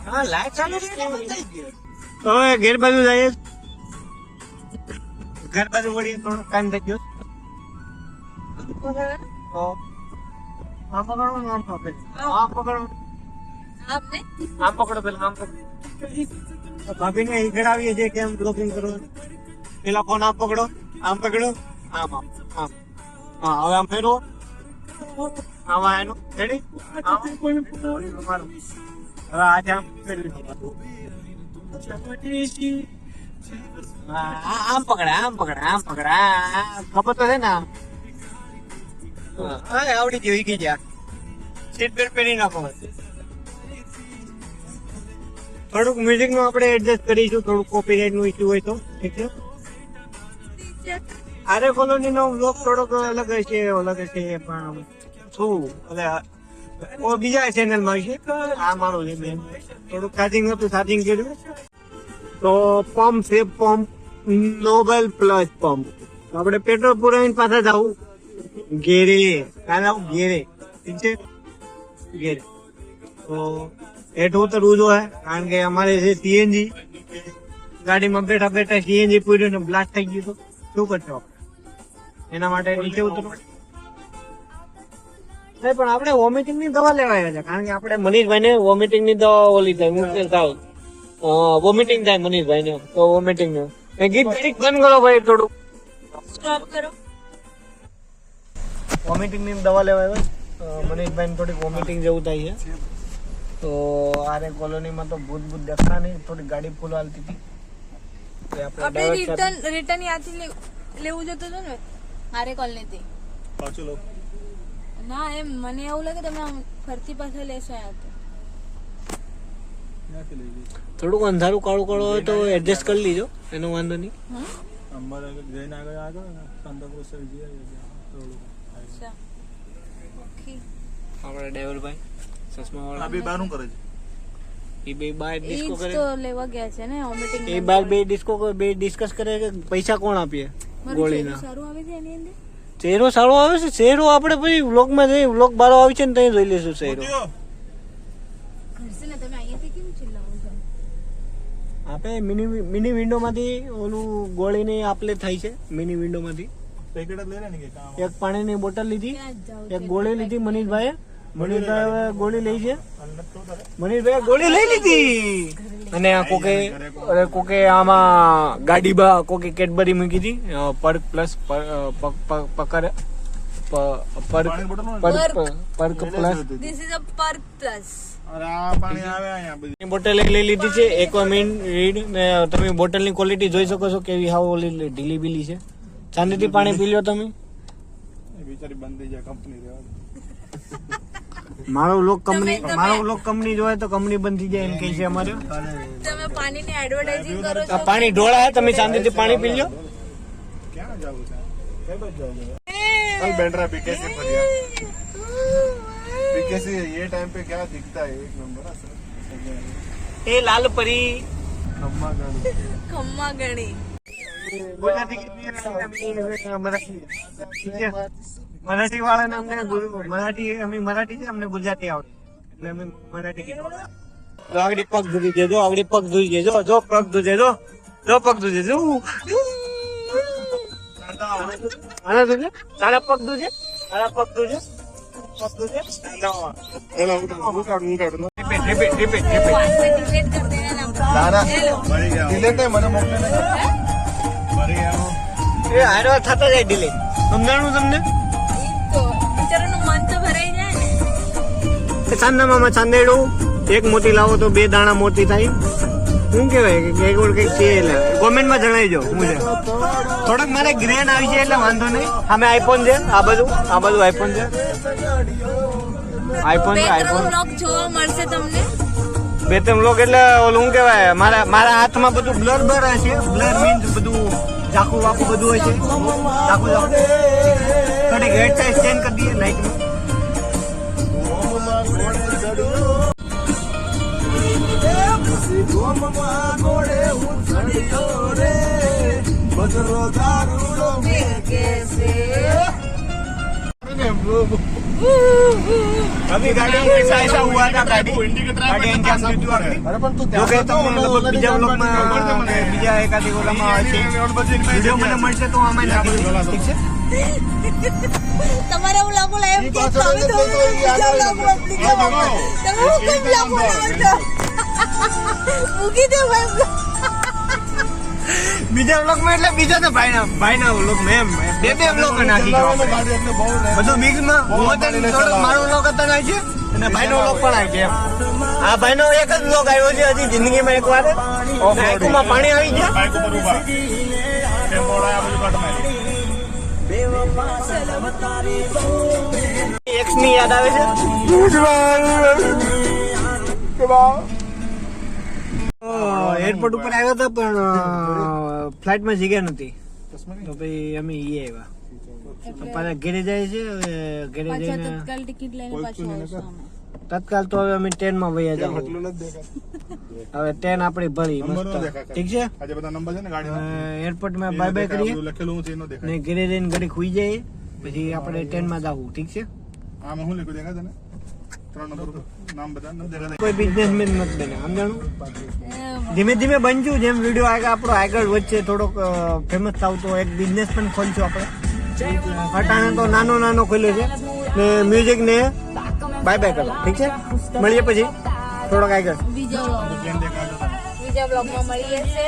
હા લાઈટ ચાલુ છે હવે ઘેર બાજુ જઈએ ઘર બાજુ વળી થોડું કામ થઈ ગયો આમ પકડો આમ પકડો આમ પકડો આમ પકડો પેલા આમ પકડો ભાભી ને ઈગડાવીએ છે કેમ બ્લોકિંગ કરો પેલા ફોન આમ પકડો આમ પકડો આમ આમ આમ હા હવે આમ ફેરવો આમાં એનું રેડી હવે આજે આમ ફેરવી આમ પકડા આમ પકડા આમ પકડા ખબર તો છે ને આવડી ગયું ઈકી ગયા સીટ બેલ્ટ પહેરી નાખો થોડુંક મ્યુઝિક નું આપણે એડજસ્ટ કરીશું થોડુંક કોપીરાઇટ નું ઇસ્યુ હોય તો ઠીક છે આરે કોલોની નો બ્લોગ થોડોક અલગ હશે પણ શું એટલે બીજા ચેનલ માં છે આ મારું છે મેન થોડુંક ચાર્જિંગ હતું ચાર્જિંગ કર્યું તો પંપ છે પંપ નોબલ પ્લસ પંપ આપણે પેટ્રોલ પુરાવીને પાછા જવું ઘેરે ઘેરે ઠીક છે ઘેરે તો હેઠ ઉતરવું જોઈએ કારણ કે અમારે છે સીએનજી ગાડીમાં બેઠા બેઠા સીએનજી પૂર્યું ને બ્લાસ્ટ થઈ ગયું તો શું કરશો એના માટે નીચે ઉતરવું નહીં પણ આપણે વોમિટિંગ ની દવા લેવાય છે કારણ કે આપણે મનીષભાઈ ને વોમિટિંગ ની દવા ઓલી થાય મુશ્કેલ થાય વોમિટિંગ થાય મનીષભાઈ ને તો વોમિટિંગ નું ગીત બંધ કરો ભાઈ થોડું સ્ટોપ કરો વોમિટિંગ ની દવા લેવાય મનીષભાઈ ને થોડીક વોમિટિંગ જેવું થાય છે તો આરે કોલોની માં તો ભૂત દેખતા નહીં થોડી ગાડી ફૂલ હાલતી હતી આપણે રિટર્ન યાથી લેવું જતો હતો ને આરે કોલોની થી પાછું લો ના એમ મને એવું લાગે તમે ફરતી પાછા લેશો થોડુંક અંધારું કાળું કાળું હોય તો એડજસ્ટ કરી લીજો એનો વાંધો નહીં આપણે ડેવલભાઈ ચશ્મા વાળા બે બાર કરે છે એ બે બાર ડિસ્કો કરે તો લેવા ગયા છે ને વોમિટિંગ એ બાર બે ડિસ્કસ કરે કે પૈસા કોણ આપીએ ગોળીના સારું આવે છે એની અંદર ચહેરો સારો આવે છે ચહેરો આપણે પછી વ્લોગ માં જઈ વ્લોગ બારો આવી છે ને ત્યાં જોઈ લેશું ચહેરો આપે મિની વિન્ડો માંથી ઓલું ગોળી ની આપલે થાય છે મિની વિન્ડો માંથી એક પાણીની બોટલ લીધી એક ગોળી લીધી મનીષભાઈ ગોળી લઈ છે મનીષભાઈ ગોળી લઈ લીધી અને આ કોકે આમાં ગાડીમાં કોકે કેડબરી મૂકી હતી પર્ક પ્લસ પર્ક પ્લસ બોટલ લઈ લીધી છે એક્વામિન રીડ ને તમે બોટલ ની ક્વોલિટી જોઈ શકો છો કેવી હાવ ઓલી ઢીલી બીલી છે ચાંદીથી પાણી પી લ્યો તમે બિચારી બંધ થઈ જાય કંપની મારો લોક કંપની જોવે તો કંપની બંધ થઈ જાય એમ કહે છે અમારે તમે પાણીની એડવર્ટાઇઝિંગ કરો છો પાણી ઢોળા તમે ચાંદીથી પાણી પી લ્યો ક્યાં જાવું છે कल बैठ रहा बीकेसी पर यार बीकेसी ये टाइम पे क्या दिखता है एक नंबर ए लाल परी खम्मा गणी મરાઠી વાળાને અમને મરાઠી છે અમને ગુજરાતી આવડે એટલે અમે મરાઠી કીધું આગળ પગ ધોઈ દેજો આગળ પગ ધોઈ દેજો જો પગ ધોઈ દેજો જો પગ ધોઈ દેજો આના ધોજે તારા પગ ધોજે તારા પગ ધોજે થતા જાય ડિલે સમજાણું તમને ચાંદામાં ચાંદેડું એક મોતી લાવો તો બે દાણા મોતી થાય શું કેવાય કે કઈક છે એટલે કોમેન્ટ માં જણાવજો મુજે થોડોક મારે ગ્રેન આવી છે એટલે વાંધો નહીં અમે આઈફોન છે આ બધું આઈફોન છે આઈફોન જોવા મળશે તમને બે ત્રણ લોક એટલે ઓલું શું કેવાય મારા હાથમાં બધું બ્લર હશે બ્લર મીન્સ બધું ઝાકું વાકું બધું હોય છે ઝાકું થોડીક હેડ સાઈઝ ચેન્જ કરી દઈએ લાઈટમાં બદરો દારૂડો अभी गाड़ी में ऐसा हुआ था गाड़ी इंडिकेटर गाड़ी अंजाम દીધું આપણે अरे पण तू જો કે તમને લગભગ બીજા વ્લોગમાં કે બીજા એકાદી ઓલામાં આવશે વિડીયો મને મળશે તો આમાં નાખી દઈશ. ઠીક છે તમારા વ્લોગ બોલા એમ કે તમે તો બીજા વ્લોગ તમે હું કેમ વ્લોગ બોલાવો છો મૂકી દો ભાઈ બીજા વ્લોગમાં એટલે બીજા તો ભાઈના વ્લોગ મેમ બે વ્લોગ નાખી દો આપણે. गाड़ी એટલે બહુ રહે બધું મિક્સમાં હું અત્યારે થોડો મારો વ્લોગ અત્યારે આવી છે અને ભાઈનો વ્લોગ પણ આવી છે એમ. આ ભાઈનો એક જ વ્લોગ આવ્યો છે હજી જિંદગીમાં એક વાર આંખોમાં પાણી આવી ગયા. बाइक ऊपर ऊभा टेम्पो वाला આ બધું કાઢ મારી એક્સ ની યાદ આવે છે. એરપોર્ટ ઉપર આવ્યો હતો પણ ફ્લાઇટમાં જગ્યા નથી તો પછી અમે ઈ આવ્યા. પાછા ઘરે જાય છે. હવે ઘરે પાછા જઈને તત્કાલ ટિકિટ લઈને પાછું આવશું અમે. તત્કાલ તો હવે અમે ટ્રેનમાં વયા જાવ. હવે ટ્રેન આપણી ભરી મસ્ત. ઠીક છે આજે બધા નંબર છે ને ગાડીના એરપોર્ટમાં બાય બાય કરીએ લખેલું છે એનો દેખાય ને ઘરે જઈને ઘડી ખુઈ જઈએ પછી આપણે ટ્રેનમાં જવું. ઠીક છે આમાં હું લખ્યું દેખાય તને 3 નંબર નામ બધા ન દેખાય કોઈ બિઝનેસમેન નથી બને સમજાણું. ધીમે ધીમે બનશું જેમ વિડીયો આપણો આગળ વધશે થોડોક ફેમસ થાવ તો એક બિઝનેસ પણ ખોલશું આપણે. અટાણે તો નાનો નાનો ખોલ્યો છે ને મ્યુઝિક ને બાય બાય કરો. ઠીક છે મળીએ પછી થોડોક આગળ. બીજા વ્લોગ કેમ દેખાય છે બીજા બ્લોગમાં મળીએ છે.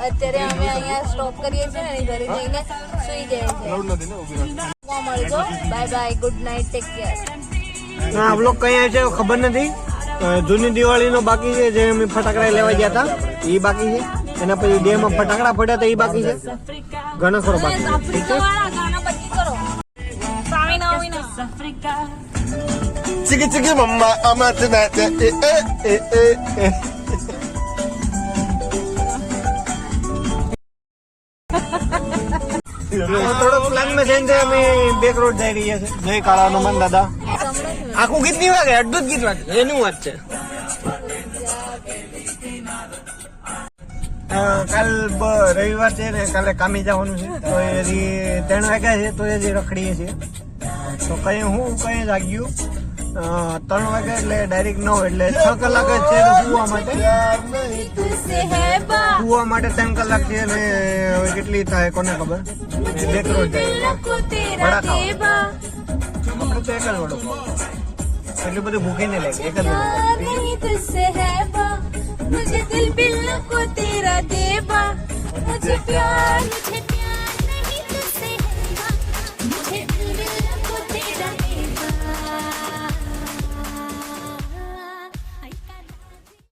અત્યારે અમે અહીંયા સ્ટોપ કરીએ છીએ ને ઘરે જઈને સુઈ જાય છે. લાઉડ નથી ને ઊભી રાખ મળજો bye bye good night take care. ના આ વ્લોગ કઈ આવે છે ખબર નથી. જૂની દિવાળીનો બાકી છે જે અમે ફટાકડા લેવા ગયા હતા એ બાકી છે. એના પછી ડે માં ફટાકડા પડ્યા હતા એ બાકી છે. ઘણો ખરો બાકી છે. ઠીક છે ગાના પછી કરો સ્વામિનારાયણ. ચીકી ચીકી મમ્મા આમાં છે ને થોડોક પ્લાન માં જઈને અમે બેક રોડ જઈ રહ્યા છે. જય કાળા હનુમાન દાદા. આખું ગીત નહીં વાગે અડધું જ ગીત વાગે એનું વાત છે. કાલ રવિવાર છે ને કાલે કામે જવાનું છે તો એ હજી 3 વાગ્યા છે તો એ હજી રખડીએ છીએ. તો કઈ જાગ્યું 3 વાગ્યા એટલે ડાયરેક્ટ 9 એટલે 6 કલાક જ છે સુવા માટે. સુવા માટે 3 કલાક છે ને હવે કેટલી થાય કોને ખબર. બેક રોડ જાય વડા ખાવા આપણે તો એક જ વડો એટલું બધું ભૂખી નહીં લાગે એક જ વડો. मुझे दिल बिल्लो को तेरा देबा मुझे प्यार मुझे